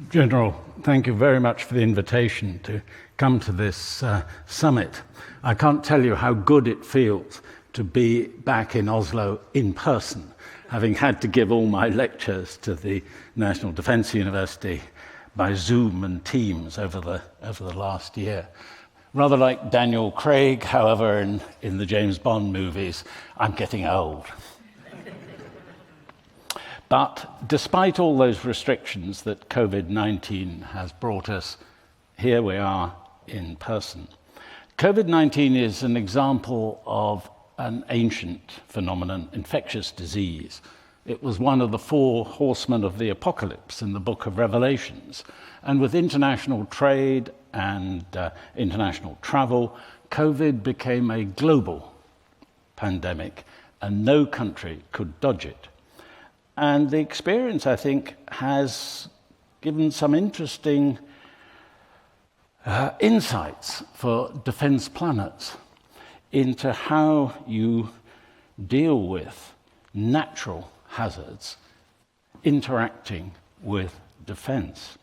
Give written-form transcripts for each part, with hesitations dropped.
General, thank you very much for the invitation to come to this summit. I can't tell you how good it feels to be back in Oslo in person, having had to give all my lectures to the National Defence University by Zoom and Teams over the last year. Rather like Daniel Craig, however, in the James Bond movies, I'm getting old. But despite all those restrictions that COVID-19 has brought us, here we are in person. COVID-19 is an example of an ancient phenomenon, infectious disease. It was one of the four horsemen of the apocalypse in the book of Revelations. And with international trade and international travel, COVID became a global pandemic, and no country could dodge it. And the experience, I think, has given some interesting insights for defense planners into how you deal with natural hazards interacting with defense.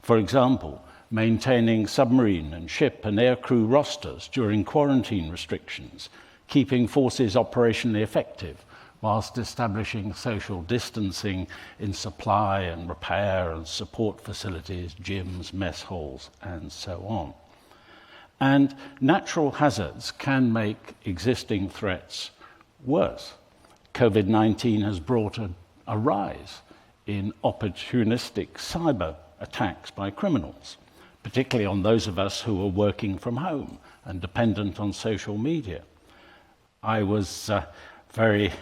For example, maintaining submarine and ship and aircrew rosters during quarantine restrictions, keeping forces operationally effective, whilst establishing social distancing in supply and repair and support facilities, gyms, mess halls, and so on. And natural hazards can make existing threats worse. COVID-19 has brought a rise in opportunistic cyber attacks by criminals, particularly on those of us who are working from home and dependent on social media. I was very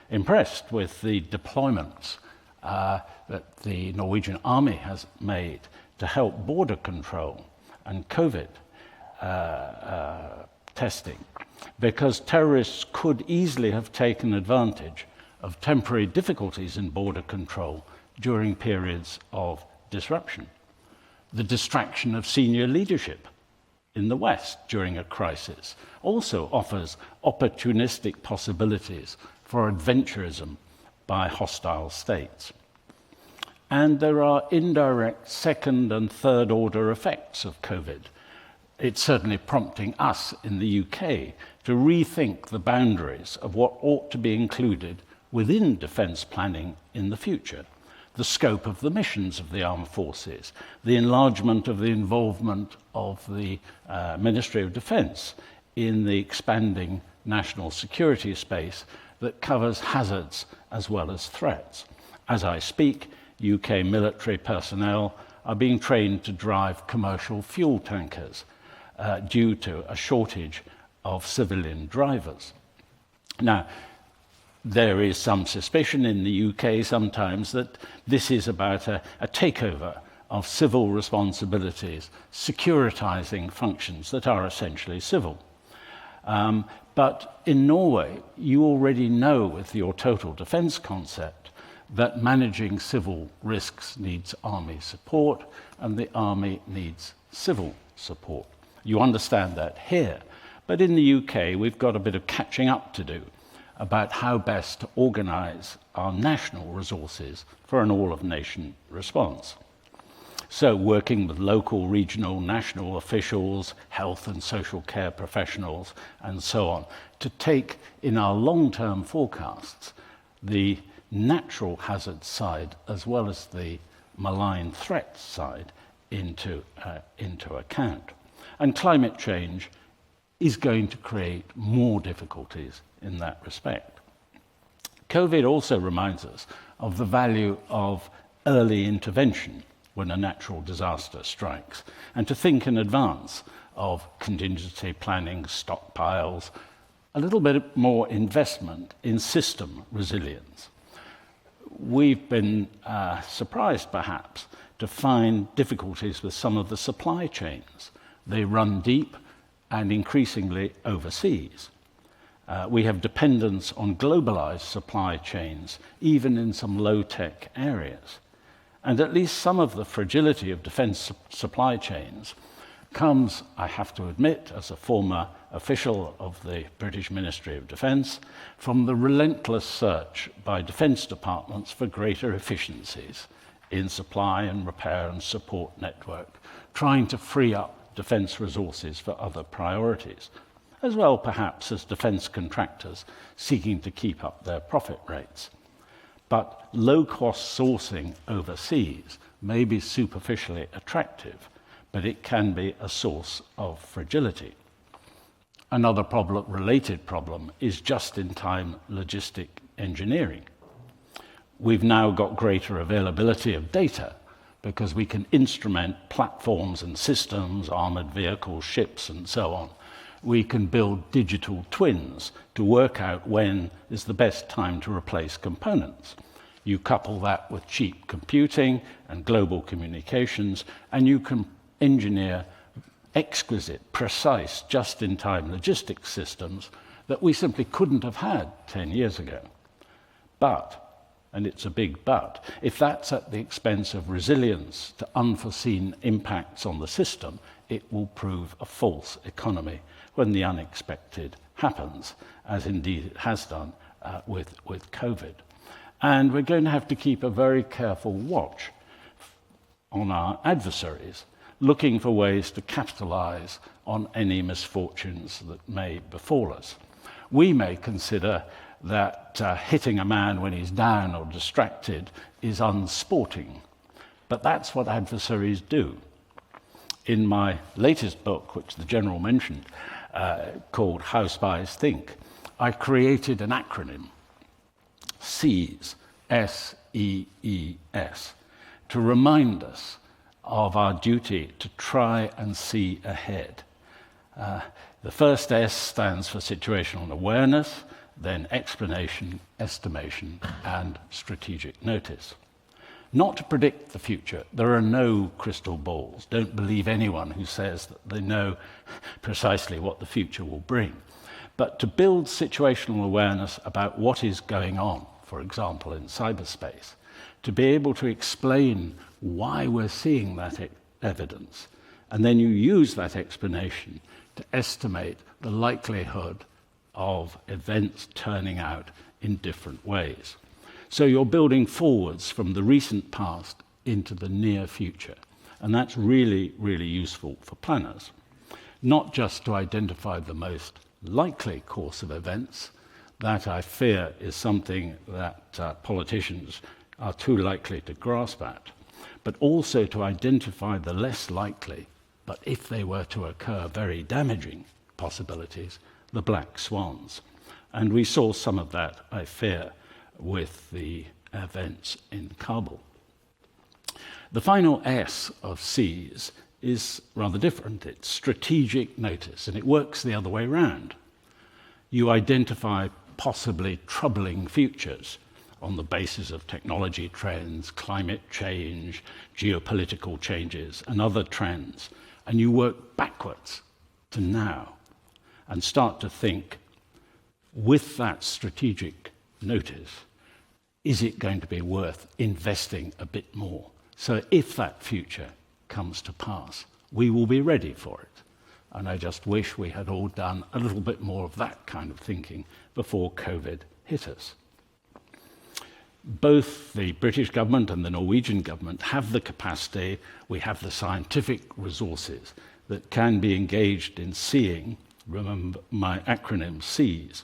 impressed with the deployments that the Norwegian Army has made to help border control and COVID testing, because terrorists could easily have taken advantage of temporary difficulties in border control during periods of disruption. The distraction of senior leadership in the West during a crisis also offers opportunistic possibilities for adventurism by hostile states. And there are indirect second and third order effects of COVID. It's certainly prompting us in the UK to rethink the boundaries of what ought to be included within defence planning in the future, the scope of the missions of the armed forces, the enlargement of the involvement of the Ministry of Defence in the expanding national security space that covers hazards as well as threats. As I speak, UK military personnel are being trained to drive commercial fuel tankers due to a shortage of civilian drivers. Now, there is some suspicion in the UK sometimes that this is about a takeover of civil responsibilities, securitizing functions that are essentially civil. But in Norway, you already know with your total defense concept that managing civil risks needs army support and the army needs civil support. You understand that here. But in the UK, we've got a bit of catching up to do about how best to organize our national resources for an all-of-nation response. So working with local, regional, national officials, health and social care professionals, and so on, to take in our long-term forecasts the natural hazard side as well as the malign threat side into account. And climate change is going to create more difficulties in that respect. COVID also reminds us of the value of early intervention when a natural disaster strikes, and to think in advance of contingency planning, stockpiles, a little bit more investment in system resilience. We've been surprised, perhaps, to find difficulties with some of the supply chains. They run deep and increasingly overseas. We have dependence on globalized supply chains, even in some low-tech areas. And at least some of the fragility of defense supply chains comes, I have to admit, as a former official of the British Ministry of Defence, from the relentless search by defence departments for greater efficiencies in supply and repair and support network, trying to free up defence resources for other priorities, as well perhaps as defence contractors seeking to keep up their profit rates. But low-cost sourcing overseas may be superficially attractive, but it can be a source of fragility. Another related problem is just-in-time logistic engineering. We've now got greater availability of data because we can instrument platforms and systems, armored vehicles, ships, and so on. We can build digital twins to work out when is the best time to replace components. You couple that with cheap computing and global communications, and you can engineer exquisite, precise, just-in-time logistics systems that we simply couldn't have had 10 years ago. But, and it's a big but, if that's at the expense of resilience to unforeseen impacts on the system, it will prove a false economy when the unexpected happens, as indeed it has done with COVID. And we're going to have to keep a very careful watch on our adversaries, looking for ways to capitalize on any misfortunes that may befall us. We may consider that hitting a man when he's down or distracted is unsporting, but that's what adversaries do. In my latest book, which the General mentioned, called How Spies Think, I created an acronym, SEES, S-E-E-S, to remind us of our duty to try and see ahead. The first S stands for situational awareness, then explanation, estimation, and strategic notice. Not to predict the future. There are no crystal balls. Don't believe anyone who says that they know precisely what the future will bring. But to build situational awareness about what is going on, for example, in cyberspace, to be able to explain why we're seeing that evidence, and then you use that explanation to estimate the likelihood of events turning out in different ways. So you're building forwards from the recent past into the near future, and that's really, really useful for planners, not just to identify the most likely course of events. That, I fear, is something that politicians are too likely to grasp at, but also to identify the less likely, but if they were to occur, very damaging possibilities, the black swans. And we saw some of that, I fear, with the events in Kabul. The final S of SEES is rather different. It's strategic notice, and it works the other way around. You identify possibly troubling futures on the basis of technology trends, climate change, geopolitical changes, and other trends, and you work backwards to now and start to think, with that strategic notice, is it going to be worth investing a bit more? So if that future comes to pass, we will be ready for it. And I just wish we had all done a little bit more of that kind of thinking before COVID hit us. Both the British government and the Norwegian government have the capacity, we have the scientific resources that can be engaged in seeing, remember my acronym SEES,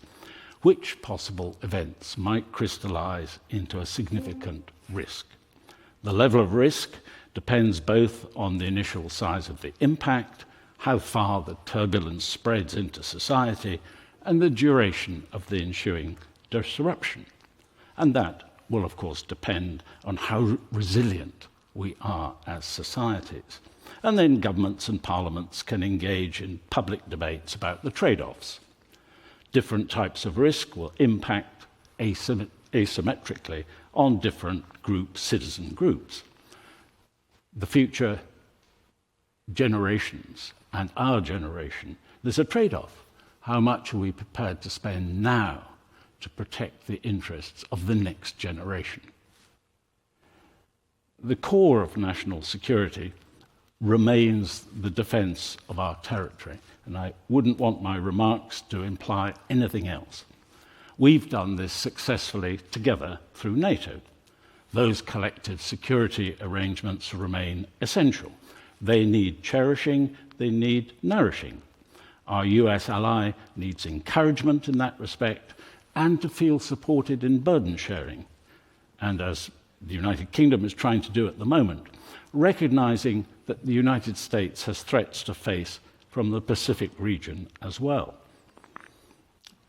which possible events might crystallize into a significant risk. The level of risk depends both on the initial size of the impact, how far the turbulence spreads into society, and the duration of the ensuing disruption. And that will, of course, depend on how resilient we are as societies. And then governments and parliaments can engage in public debates about the trade-offs. Different types of risk will impact asymmetrically on different groups, citizen groups. The future generations and our generation, there's a trade-off. How much are we prepared to spend now to protect the interests of the next generation? The core of national security remains the defense of our territory, and I wouldn't want my remarks to imply anything else. We've done this successfully together through NATO. those collective security arrangements remain essential. They need cherishing, they need nourishing. Our US ally needs encouragement in that respect and to feel supported in burden sharing. And as the United Kingdom is trying to do at the moment, recognizing that the United States has threats to face from the Pacific region as well.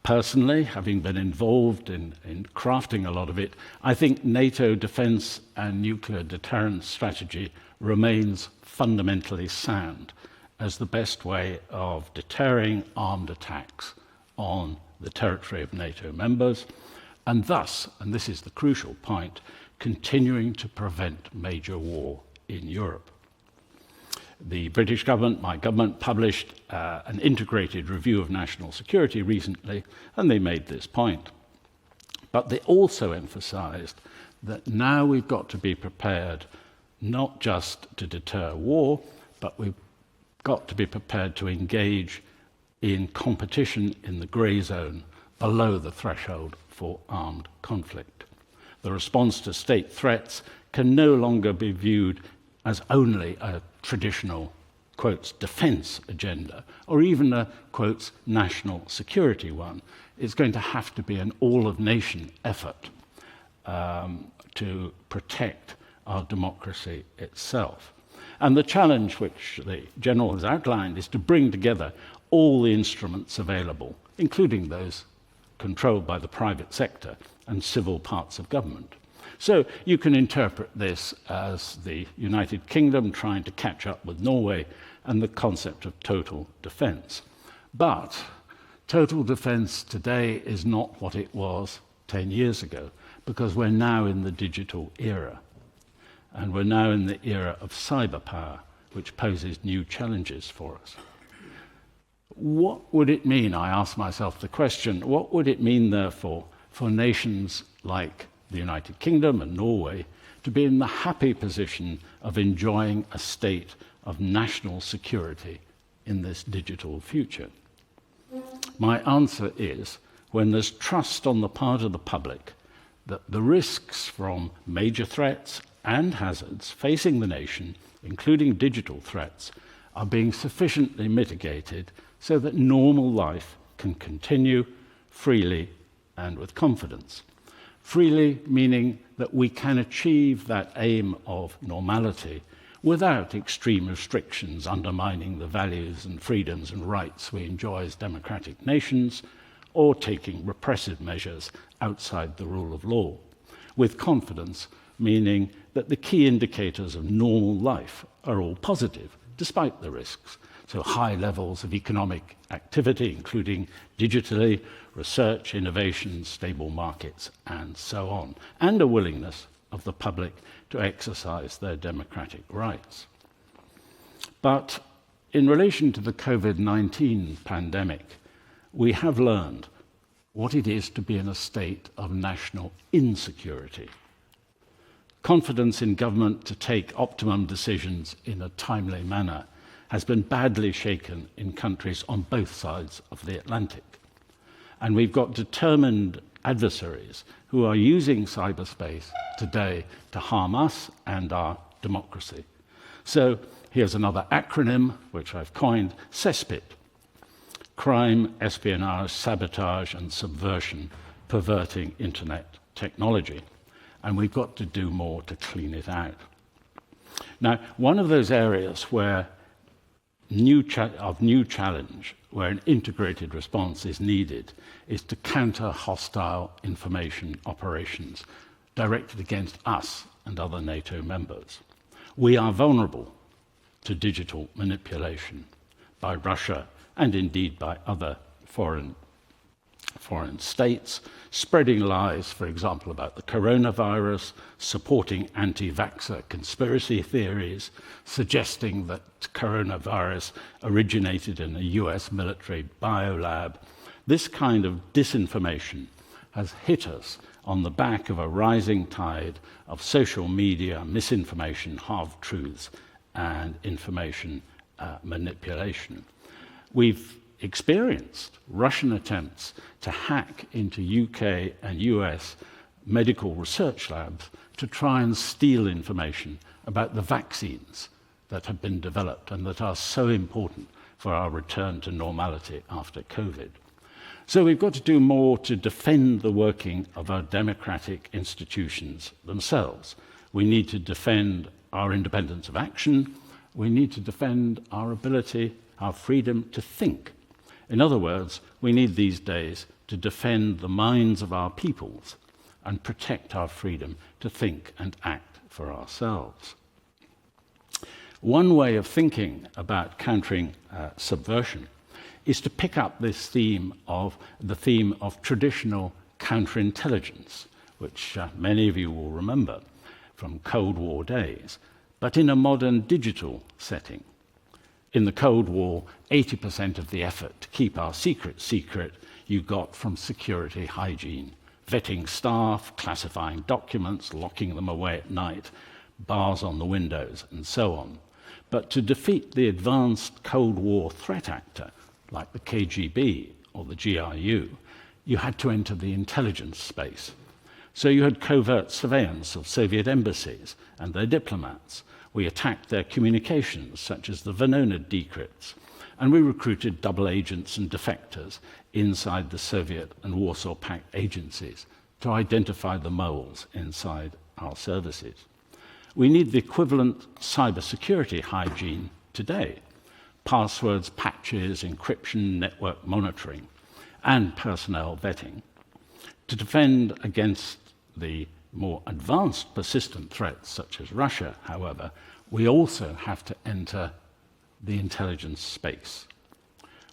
Personally, having been involved in crafting a lot of it, I think NATO defense and nuclear deterrence strategy remains fundamentally sound as the best way of deterring armed attacks on the territory of NATO members, and thus, and this is the crucial point, continuing to prevent major war in Europe. The British government, my government, published an integrated review of national security recently, and they made this point. But they also emphasized that now we've got to be prepared not just to deter war, but we've got to be prepared to engage in competition in the grey zone below the threshold for armed conflict. The response to state threats can no longer be viewed as only a traditional, quotes, defense agenda, or even a, quotes, national security one. It's going to have to be an all-of-nation effort to protect our democracy itself. And the challenge which the General has outlined is to bring together all the instruments available, including those controlled by the private sector and civil parts of government. So you can interpret this as the United Kingdom trying to catch up with Norway and the concept of total defense. But total defense today is not what it was 10 years ago, because we're now in the digital era. And we're now in the era of cyber power, which poses new challenges for us. What would it mean, I ask myself the question, what would it mean, therefore, for nations like the United Kingdom and Norway to be in the happy position of enjoying a state of national security in this digital future? My answer is, when there's trust on the part of the public that the risks from major threats and hazards facing the nation, including digital threats, are being sufficiently mitigated so that normal life can continue freely and with confidence. Freely meaning that we can achieve that aim of normality without extreme restrictions undermining the values and freedoms and rights we enjoy as democratic nations, or taking repressive measures outside the rule of law. With confidence, meaning that the key indicators of normal life are all positive, despite the risks. So high levels of economic activity, including digitally, research, innovation, stable markets, and so on, and a willingness of the public to exercise their democratic rights. But in relation to the COVID-19 pandemic, we have learned what it is to be in a state of national insecurity. Confidence in government to take optimum decisions in a timely manner has been badly shaken in countries on both sides of the Atlantic. And we've got determined adversaries who are using cyberspace today to harm us and our democracy. So here's another acronym, which I've coined, CESPIT: crime, espionage, sabotage, and subversion, perverting internet technology. And we've got to do more to clean it out. Now, one of those areas where new challenge, where an integrated response is needed, is to counter hostile information operations directed against us and other NATO members. We are vulnerable to digital manipulation by Russia and indeed by other foreign states, spreading lies, for example, about the coronavirus, supporting anti-vaxxer conspiracy theories, suggesting that coronavirus originated in a US military biolab. This kind of disinformation has hit us on the back of a rising tide of social media, misinformation, half-truths, and information manipulation. We've experienced Russian attempts to hack into UK and US medical research labs to try and steal information about the vaccines that have been developed and that are so important for our return to normality after COVID. So we've got to do more to defend the working of our democratic institutions themselves. We need to defend our independence of action. We need to defend our ability, our freedom to think. In other words, we need these days to defend the minds of our peoples and protect our freedom to think and act for ourselves. One way of thinking about countering subversion is to pick up this theme of traditional counterintelligence, which many of you will remember from Cold War days, but in a modern digital setting. In the Cold War, 80% of the effort to keep our secret you got from security hygiene, vetting staff, classifying documents, locking them away at night, bars on the windows, and so on. But to defeat the advanced Cold War threat actor, like the KGB or the GRU, you had to enter the intelligence space. So you had covert surveillance of Soviet embassies and their diplomats. We attacked their communications, such as the Venona decrypts, and we recruited double agents and defectors inside the Soviet and Warsaw Pact agencies to identify the moles inside our services. We need the equivalent cybersecurity hygiene today: passwords, patches, encryption, network monitoring, and personnel vetting. To defend against the more advanced persistent threats such as Russia, however, we also have to enter the intelligence space.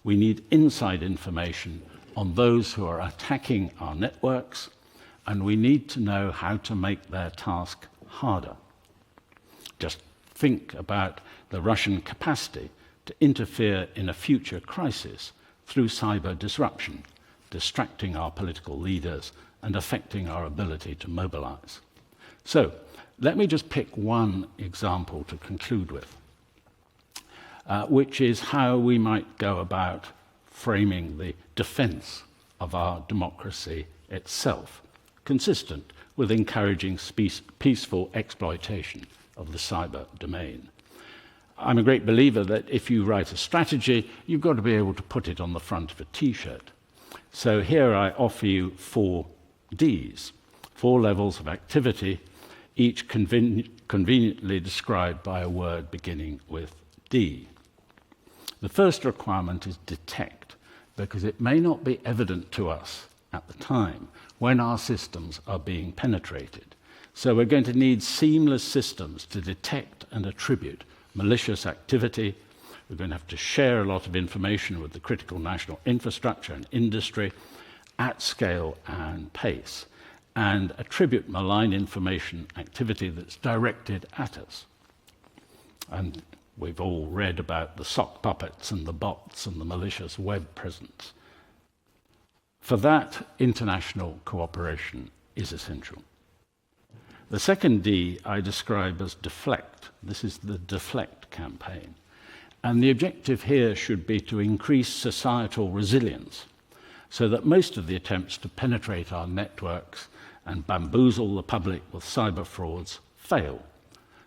We need inside information on those who are attacking our networks, and we need to know how to make their task harder. Just think about the Russian capacity to interfere in a future crisis through cyber disruption, distracting our political leaders and affecting our ability to mobilize. So, let me just pick one example to conclude with, which is how we might go about framing the defense of our democracy itself, consistent with encouraging peaceful exploitation of the cyber domain. I'm a great believer that if you write a strategy, you've got to be able to put it on the front of a T-shirt. So here I offer you 4 Ds, 4 levels of activity, each conveniently described by a word beginning with D. The first requirement is detect, because it may not be evident to us at the time when our systems are being penetrated. So we're going to need seamless systems to detect and attribute malicious activity. We're going to have to share a lot of information with the critical national infrastructure and industry at scale and pace, and attribute malign information activity that's directed at us. And we've all read about the sock puppets and the bots and the malicious web presence. For that, international cooperation is essential. The second D I describe as deflect. This is the deflect campaign. And the objective here should be to increase societal resilience so that most of the attempts to penetrate our networks and bamboozle the public with cyber frauds fail.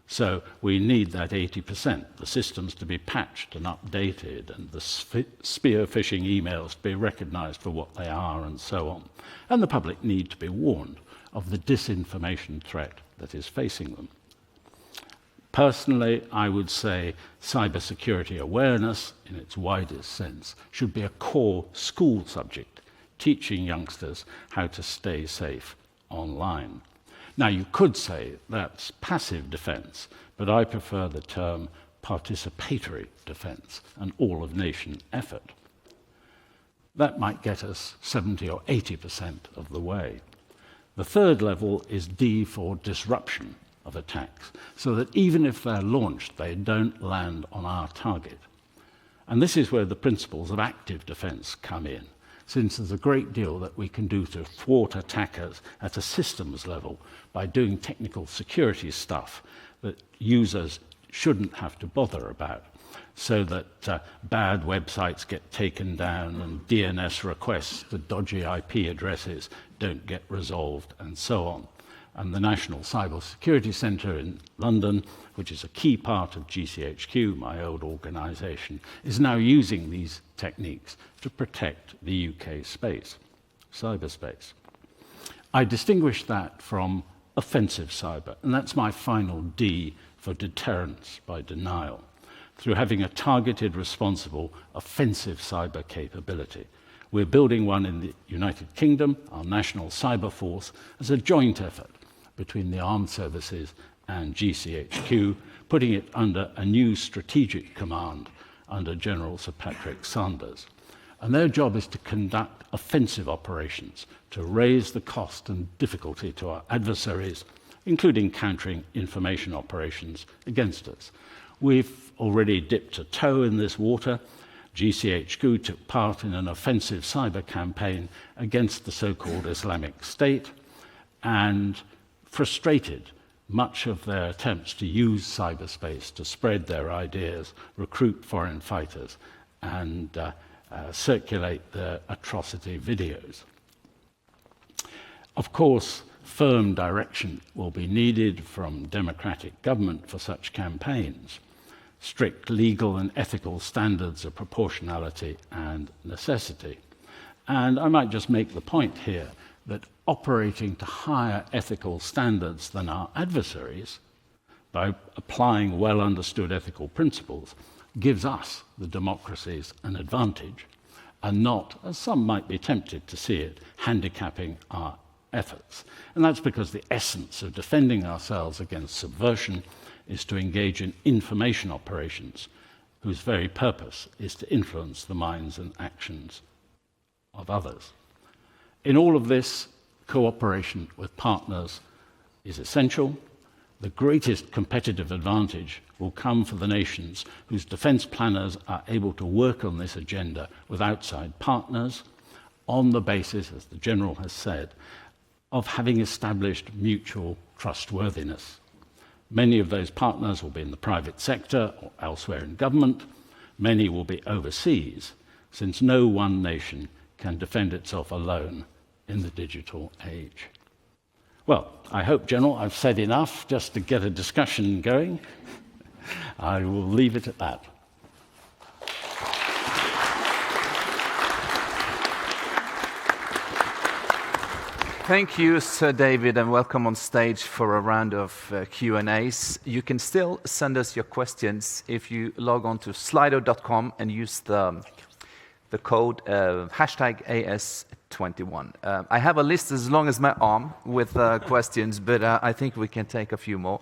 So we need that 80%, the systems to be patched and updated, and the spear phishing emails to be recognized for what they are, and so on. And the public need to be warned of the disinformation threat that is facing them. Personally, I would say cybersecurity awareness, in its widest sense, should be a core school subject, teaching youngsters how to stay safe online. Now, you could say that's passive defense, but I prefer the term participatory defense, an all-of-nation effort. That might get us 70 or 80% of the way. The third level is D for disruption of attacks, so that even if they're launched, they don't land on our target. And this is where the principles of active defense come in, since there's a great deal that we can do to thwart attackers at a systems level by doing technical security stuff that users shouldn't have to bother about. so that bad websites get taken down and DNS requests to dodgy IP addresses don't get resolved, and so on. And the National Cyber Security Centre in London, which is a key part of GCHQ, my old organisation, is now using these techniques to protect the UK space, cyberspace. I distinguish that from offensive cyber, and that's my final D for deterrence by denial, through having a targeted, responsible, offensive cyber capability. We're building one in the United Kingdom, our National Cyber Force, as a joint effort between the armed services and GCHQ, putting it under a new strategic command under General Sir Patrick Sanders. And their job is to conduct offensive operations, to raise the cost and difficulty to our adversaries, including countering information operations against us. We've already dipped a toe in this water. GCHQ took part in an offensive cyber campaign against the so-called Islamic State and frustrated much of their attempts to use cyberspace to spread their ideas, recruit foreign fighters, and circulate their atrocity videos. Of course, firm direction will be needed from democratic government for such campaigns. Strict legal and ethical standards of proportionality and necessity. And I might just make the point here that operating to higher ethical standards than our adversaries, by applying well-understood ethical principles, gives us, the democracies, an advantage, and not, as some might be tempted to see it, handicapping our efforts. And that's because the essence of defending ourselves against subversion is to engage in information operations whose very purpose is to influence the minds and actions of others. In all of this, cooperation with partners is essential. The greatest competitive advantage will come for the nations whose defence planners are able to work on this agenda with outside partners on the basis, as the General has said, of having established mutual trustworthiness. Many of those partners will be in the private sector or elsewhere in government. Many will be overseas, since no one nation can defend itself alone in the digital age. Well, I hope, General, I've said enough just to get a discussion going. I will leave it at that. Thank you, Sir David, and welcome on stage for a round of Q&As. You can still send us your questions if you log on to slido.com and use the code hashtag AS21. I have a list as long as my arm with questions, but I think we can take a few more.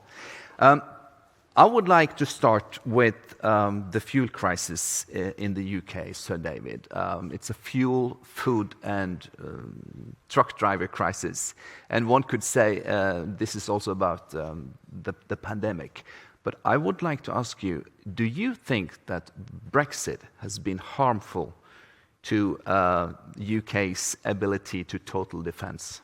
I would like to start with the fuel crisis in the UK, Sir David. It's a fuel, food, and truck driver crisis. And one could say this is also about the pandemic. But I would like to ask you, do you think that Brexit has been harmful to UK's ability to total defence?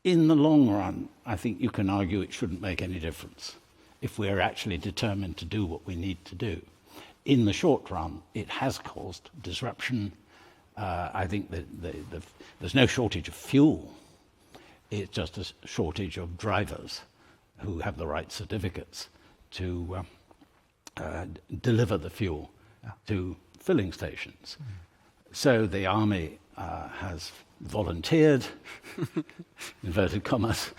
In the long run, I think you can argue it shouldn't make any difference if we're actually determined to do what we need to do. In the short run, it has caused disruption. I think that there's no shortage of fuel. It's just a shortage of drivers who have the right certificates to deliver the fuel to filling stations. So the army has volunteered, inverted commas,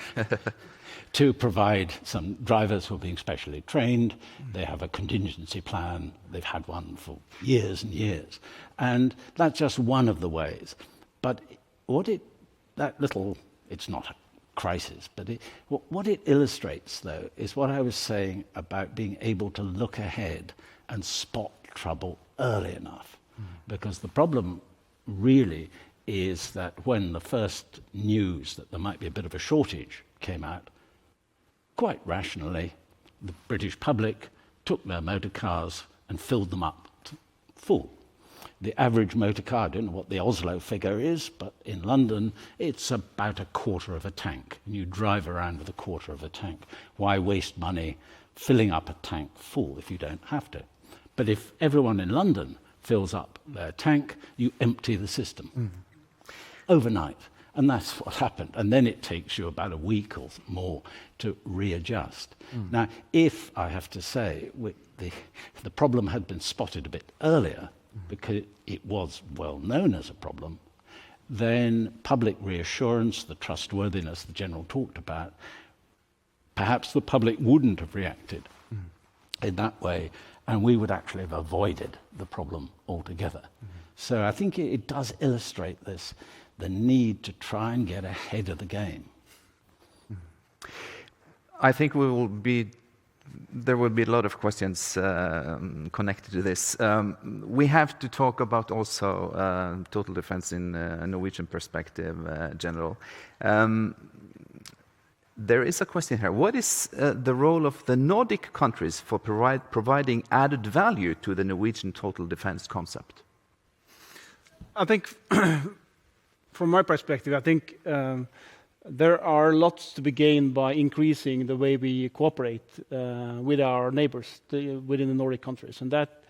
to provide some drivers who are being specially trained. They have a contingency plan. They've had one for years and years. And that's just one of the ways. But it's not a crisis, but what it illustrates, though, is what I was saying about being able to look ahead and spot trouble early enough. Because the problem really is that when the first news that there might be a bit of a shortage came out, quite rationally, the British public took their motor cars and filled them up full. The average motor car, I don't know what the Oslo figure is, but in London, it's about a quarter of a tank. And you drive around with a quarter of a tank. Why waste money filling up a tank full if you don't have to. But if everyone in London fills up their tank, you empty the system overnight. And that's what happened. And then it takes you about a week or more to readjust. Now, if I have to say, the problem had been spotted a bit earlier, because it was well known as a problem, then public reassurance, the trustworthiness the General talked about, perhaps the public wouldn't have reacted in that way, and we would actually have avoided the problem altogether. So I think it does illustrate this, the need to try and get ahead of the game. I think there will be a lot of questions connected to this. We have to talk about also total defense in a Norwegian perspective, General. There is a question here. What is the role of the Nordic countries for providing added value to the Norwegian total defense concept? I think, from my perspective, I think there are lots to be gained by increasing the way we cooperate with our neighbors within the Nordic countries. And that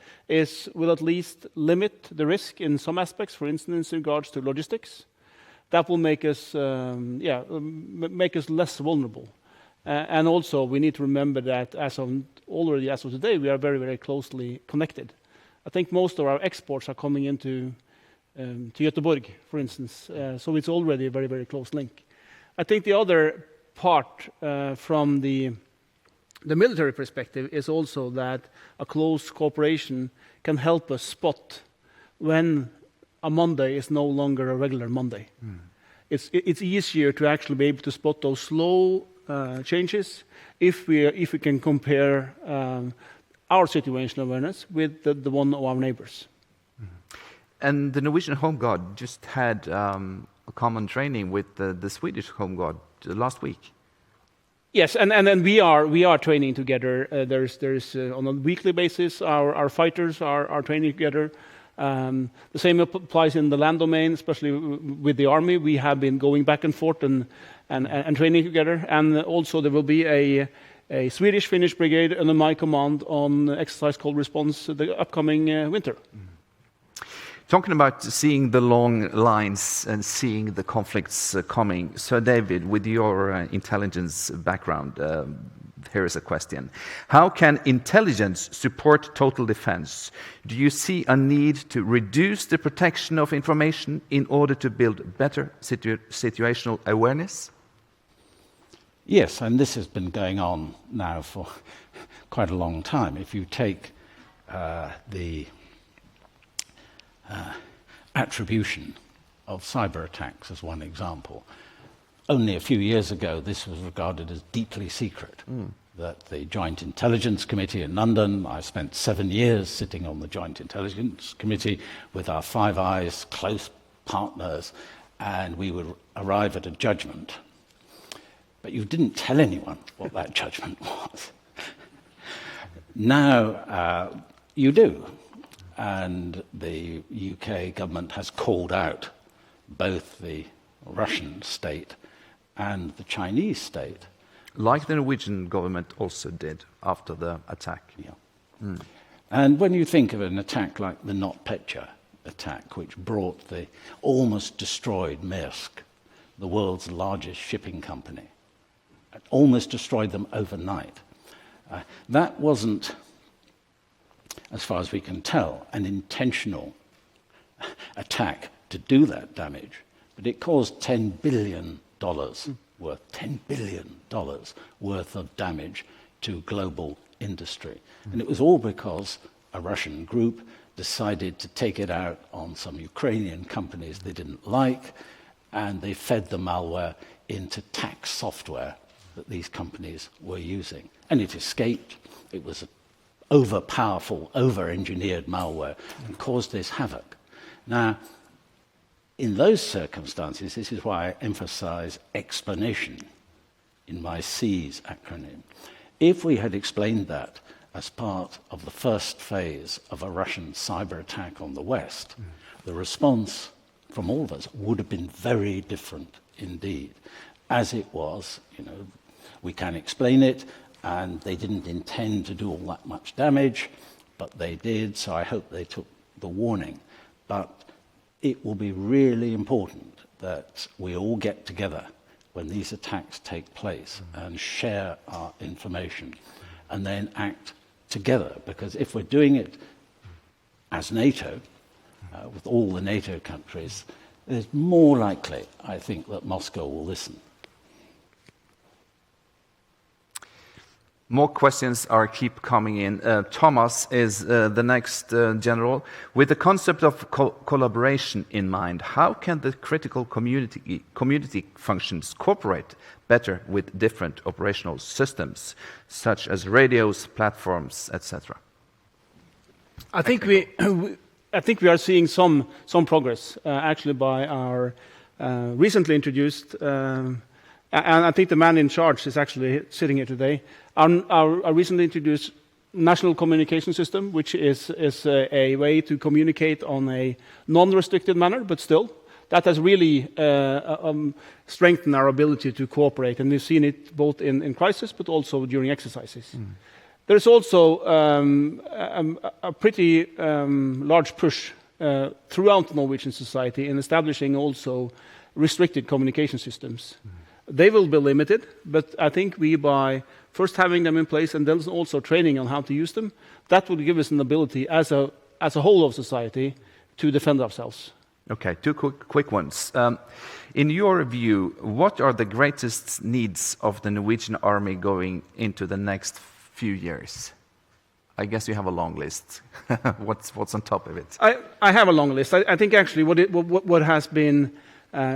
will at least limit the risk in some aspects, for instance, in regards to logistics. That will make us, make us less vulnerable. And also, we need to remember that as of today, we are very, very closely connected. I think most of our exports are coming into to Göteborg, for instance. So it's already a very, very close link. I think the other part from the military perspective is also that a close cooperation can help us spot when a Monday is no longer a regular Monday. It's easier to actually be able to spot those slow changes if we can compare our situational awareness with the one of our neighbors. And the Norwegian Home Guard just had a common training with the Swedish Home Guard last week. Yes, and then we are training together. There's on a weekly basis our fighters are training together. The same applies in the land domain, especially with the army. We have been going back and forth and training together. And also there will be a Swedish-Finnish brigade under my command on exercise called Response the upcoming winter. Talking about seeing the long lines and seeing the conflicts coming, Sir David, with your intelligence background, here is a question. How can intelligence support total defense? Do you see a need to reduce the protection of information in order to build better situational awareness? Yes, and this has been going on now for quite a long time. If you take the attribution of cyber attacks as one example, only a few years ago this was regarded as deeply secret. That the Joint Intelligence Committee in London, I spent 7 years sitting on the Joint Intelligence Committee with our Five Eyes close partners, and we would arrive at a judgment. But you didn't tell anyone what that judgment was. Now you do. And the UK government has called out both the Russian state and the Chinese state. Like the Norwegian government also did after the attack. Yeah. And when you think of an attack like the NotPetya attack, which brought the almost destroyed Maersk, the world's largest shipping company, almost destroyed them overnight, that wasn't, as far as we can tell, an intentional attack to do that damage, but it caused $10 billion worth of damage to global industry. And it was all because a Russian group decided to take it out on some Ukrainian companies they didn't like, and they fed the malware into tax software that these companies were using. And it escaped. It was over-powerful, over-engineered malware and caused this havoc. Now, in those circumstances, this is why I emphasize explanation in my SEAS acronym. If we had explained that as part of the first phase of a Russian cyber attack on the West, the response from all of us would have been very different indeed. As it was, we can explain it, and they didn't intend to do all that much damage, but they did, so I hope they took the warning. But it will be really important that we all get together when these attacks take place and share our information and then act together, because if we're doing it as NATO, with all the NATO countries, it's more likely, I think, that Moscow will listen. More questions keep coming in. Thomas is the next general. With the concept of collaboration in mind, how can the critical community functions cooperate better with different operational systems, such as radios, platforms, etc.? I think we are seeing some progress actually by our recently introduced, and I think the man in charge is actually sitting here today. Our recently introduced national communication system, which is a way to communicate on a non-restricted manner, but still, that has really strengthened our ability to cooperate, and we've seen it both in crisis, but also during exercises. There's also a pretty large push throughout the Norwegian society in establishing also restricted communication systems. They will be limited, but I think we, by first having them in place and then also training on how to use them, that would give us an ability as a whole of society to defend ourselves. Okay, two quick ones. In your view, what are the greatest needs of the Norwegian army going into the next few years? I guess you have a long list. What's on top of it? I have a long list. I think actually what has been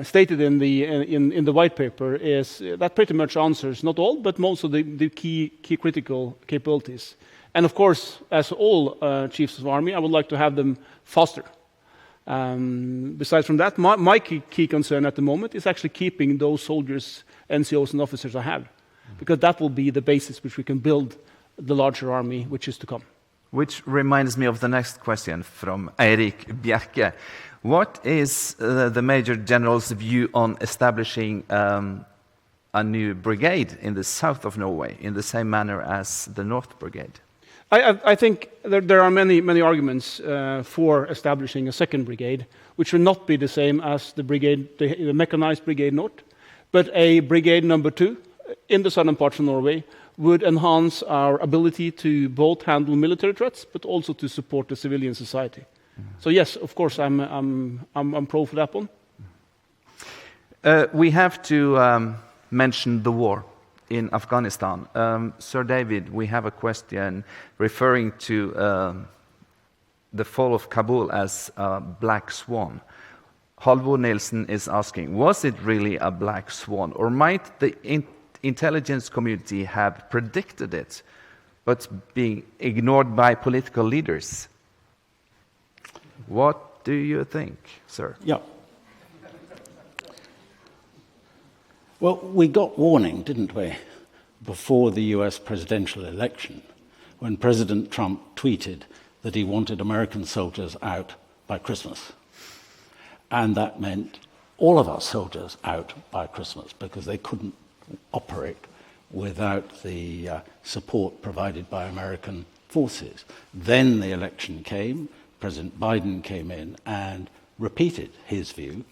stated in the white paper is that pretty much answers not all, but most of the key critical capabilities. And of course, as all chiefs of army, I would like to have them faster. Besides from that, my key concern at the moment is actually keeping those soldiers, NCOs, and officers I have, because that will be the basis which we can build the larger army which is to come. Which reminds me of the next question from Eirik Bjerke. What is the Major General's view on establishing a new brigade in the south of Norway in the same manner as the North Brigade? I think there are many arguments for establishing a second brigade, which will not be the same as the mechanized Brigade North, but a brigade number 2 in the southern parts of Norway would enhance our ability to both handle military threats, but also to support the civilian society. So yes, of course, I'm pro for that one. We have to mention the war in Afghanistan. Sir David, we have a question referring to the fall of Kabul as a black swan. Halvor Nielsen is asking, was it really a black swan, or might the intelligence community have predicted it, but being ignored by political leaders? What do you think, sir? Yeah. Well, we got warning, didn't we, before the US presidential election, when President Trump tweeted that he wanted American soldiers out by Christmas. And that meant all of our soldiers out by Christmas, because they couldn't operate without the support provided by American forces. Then the election came. President Biden came in and repeated his view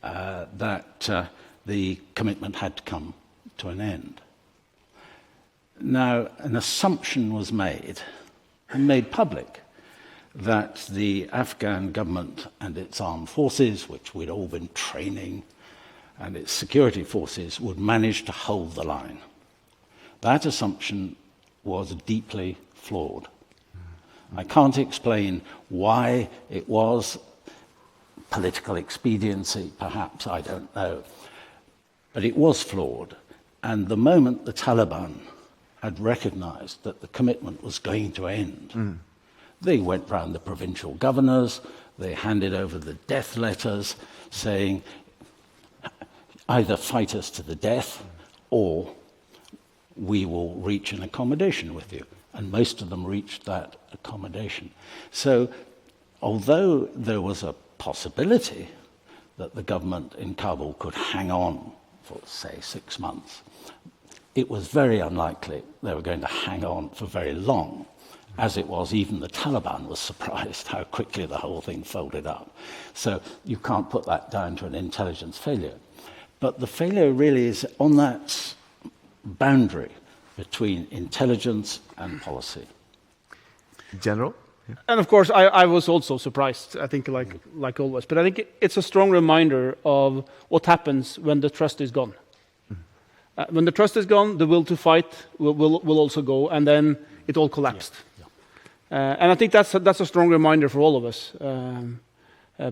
that the commitment had to come to an end. Now, an assumption was made, and made public, that the Afghan government and its armed forces, which we'd all been training, and its security forces would manage to hold the line. That assumption was deeply flawed. I can't explain why it was. Political expediency, perhaps, I don't know. But it was flawed. And the moment the Taliban had recognized that the commitment was going to end, they went round the provincial governors, they handed over the death letters saying, either fight us to the death or we will reach an accommodation with you. And most of them reached that accommodation. So although there was a possibility that the government in Kabul could hang on for, say, 6 months, it was very unlikely they were going to hang on for very long. As it was, even the Taliban was surprised how quickly the whole thing folded up. So you can't put that down to an intelligence failure. But the failure really is on that boundary between intelligence and policy. General? Yeah. And of course, I was also surprised, I think, like always. But I think it's a strong reminder of what happens when the trust is gone. When the trust is gone, the will to fight will also go, and then it all collapsed. And I think that's a strong reminder for all of us,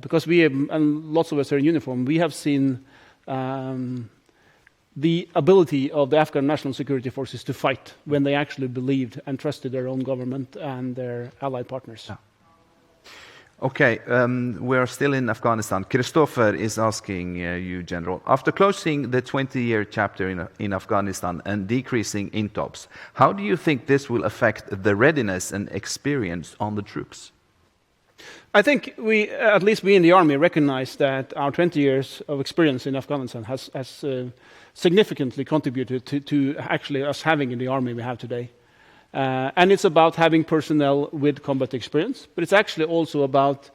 because we have, and lots of us are in uniform, we have seen the ability of the Afghan National Security Forces to fight when they actually believed and trusted their own government and their allied partners. Yeah. Okay, we're still in Afghanistan. Christopher is asking you, General, after closing the 20-year chapter in Afghanistan and decreasing INTOPs, how do you think this will affect the readiness and experience on the troops? I think at least we in the Army, recognize that our 20 years of experience in Afghanistan has significantly contributed to actually us having in the Army we have today. And it's about having personnel with combat experience, but it's actually also about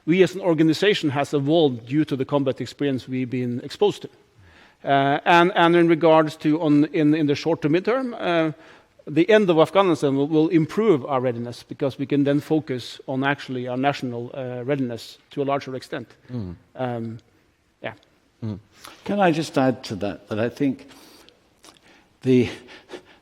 we as an organization has evolved due to the combat experience we've been exposed to. And in regards to in the short to midterm, the end of Afghanistan will improve our readiness because we can then focus on actually our national readiness to a larger extent. Can I just add to that I think the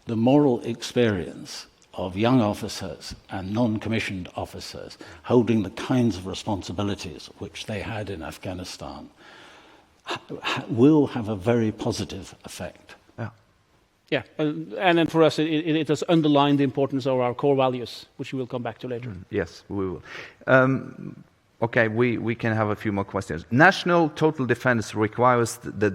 moral experience of young officers and non-commissioned officers holding the kinds of responsibilities which they had in Afghanistan will have a very positive effect. Yeah, and then for us, it has underlined the importance of our core values, which we will come back to later. Yes, we will. Okay, we can have a few more questions. National total defense requires the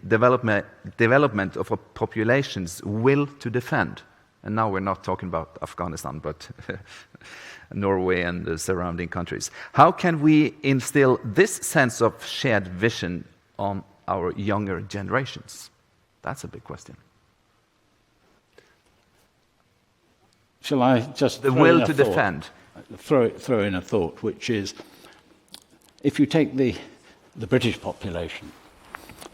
development of a population's will to defend. And now we're not talking about Afghanistan, but Norway and the surrounding countries. How can we instill this sense of shared vision on our younger generations? That's a big question. Shall I just the will to defend? Throw in a thought, which is, if you take the British population,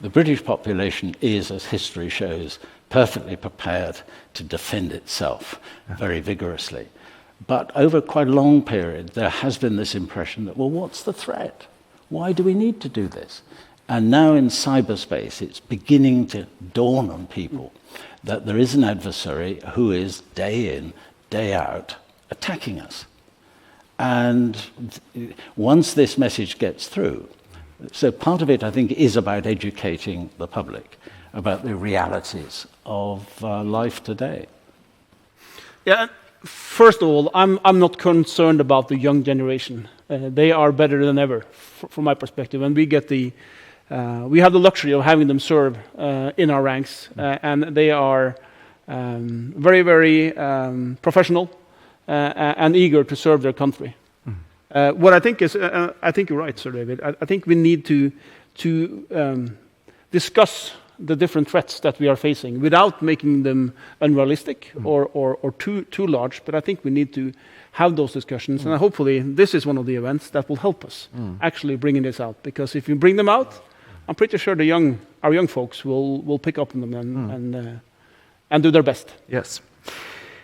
the British population is, as history shows, perfectly prepared to defend itself very vigorously. But over quite a long period, there has been this impression that, well, what's the threat? Why do we need to do this? And now in cyberspace, it's beginning to dawn on people that there is an adversary who is day in, day out, attacking us. And once this message gets through, so part of it, I think, is about educating the public about the realities of life today. Yeah, first of all, I'm not concerned about the young generation. They are better than ever, from my perspective. And we get we have the luxury of having them serve in our ranks, and they are very, very professional and eager to serve their country. What I think is, I think you're right, Sir David. I think we need to discuss the different threats that we are facing without making them unrealistic or too large. But I think we need to have those discussions, and hopefully this is one of the events that will help us actually bringing this out. Because if you bring them out, I'm pretty sure our young folks will pick up on them and do their best. Yes.